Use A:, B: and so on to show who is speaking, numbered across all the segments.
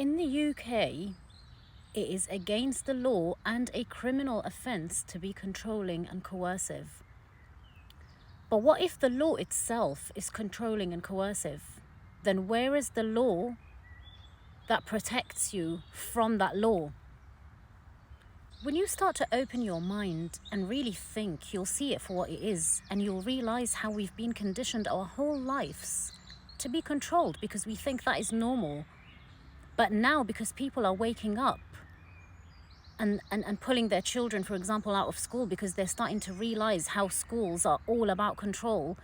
A: In the UK, it is against the law and a criminal offence to be controlling and coercive. But what if the law itself is controlling and coercive? Then where is the law that protects you from that law? When you start to open your mind and really think, you'll see it for what it is, and you'll realise how we've been conditioned our whole lives to be controlled because we think that is normal. But now, because people are waking up and pulling their children, for example, out of school because they're starting to realise how schools are all about control,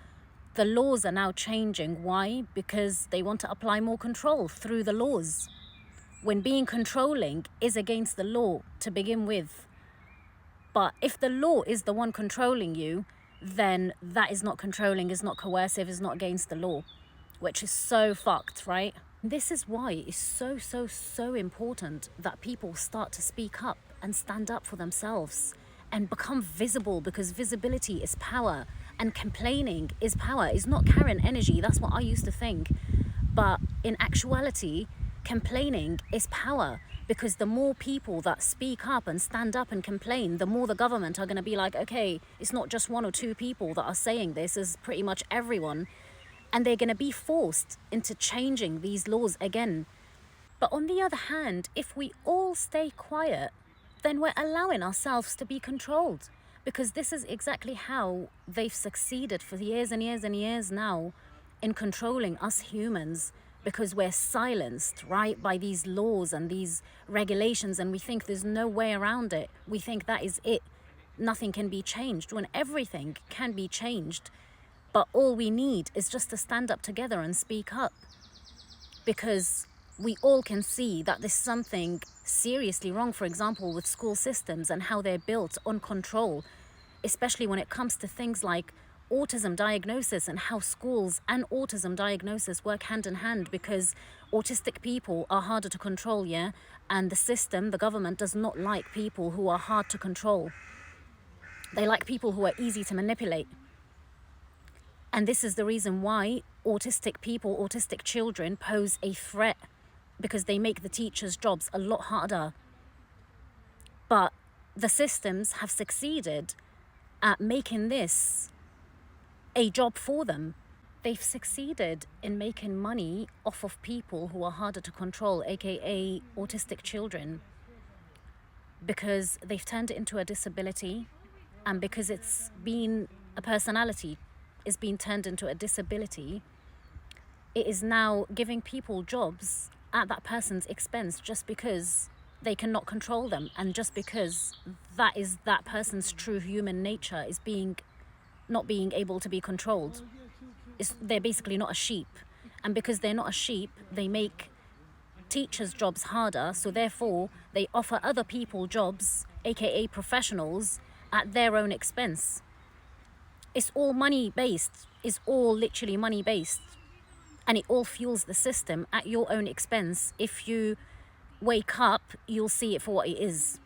A: the laws are now changing. Why? Because they want to apply more control through the laws, when being controlling is against the law to begin with. But if the law is the one controlling you, then that is not controlling, is not coercive, is not against the law, which is so fucked, right? This is why it's so important that people start to speak up and stand up for themselves and become visible, because visibility is power and complaining is power. It's not carrying energy. That's what I used to think. But in actuality, complaining is power, because the more people that speak up and stand up and complain, the more the government are going to be like, okay, it's not just one or two people that are saying this, it's pretty much everyone. And they're going to be forced into changing these laws again. But on the other hand, if we all stay quiet, then we're allowing ourselves to be controlled, because this is exactly how they've succeeded for years and years and years now in controlling us humans, because we're silenced, right, by these laws and these regulations, and we think there's no way around it. We think that is it. Nothing can be changed, when everything can be changed. But all we need is just to stand up together and speak up, because we all can see that there's something seriously wrong, for example, with school systems and how they're built on control, especially when it comes to things like autism diagnosis, and how schools and autism diagnosis work hand in hand, because autistic people are harder to control, yeah? And the system, the government, does not like people who are hard to control. They like people who are easy to manipulate. And this is the reason why autistic people, autistic children, pose a threat, because they make the teachers' jobs a lot harder. But the systems have succeeded at making this a job for them. They've succeeded in making money off of people who are harder to control, aka autistic children, because they've turned it into a disability, and because it's been a personality, is being turned into a disability. It is now giving people jobs at that person's expense, just because they cannot control them, and just because that is that person's true human nature, is not being able to be controlled. They're basically not a sheep, and because they're not a sheep, they make teachers' jobs harder, so therefore they offer other people jobs, aka professionals, at their own expense. It's all money based. It's all literally money based. And it all fuels the system at your own expense. If you wake up, you'll see it for what it is.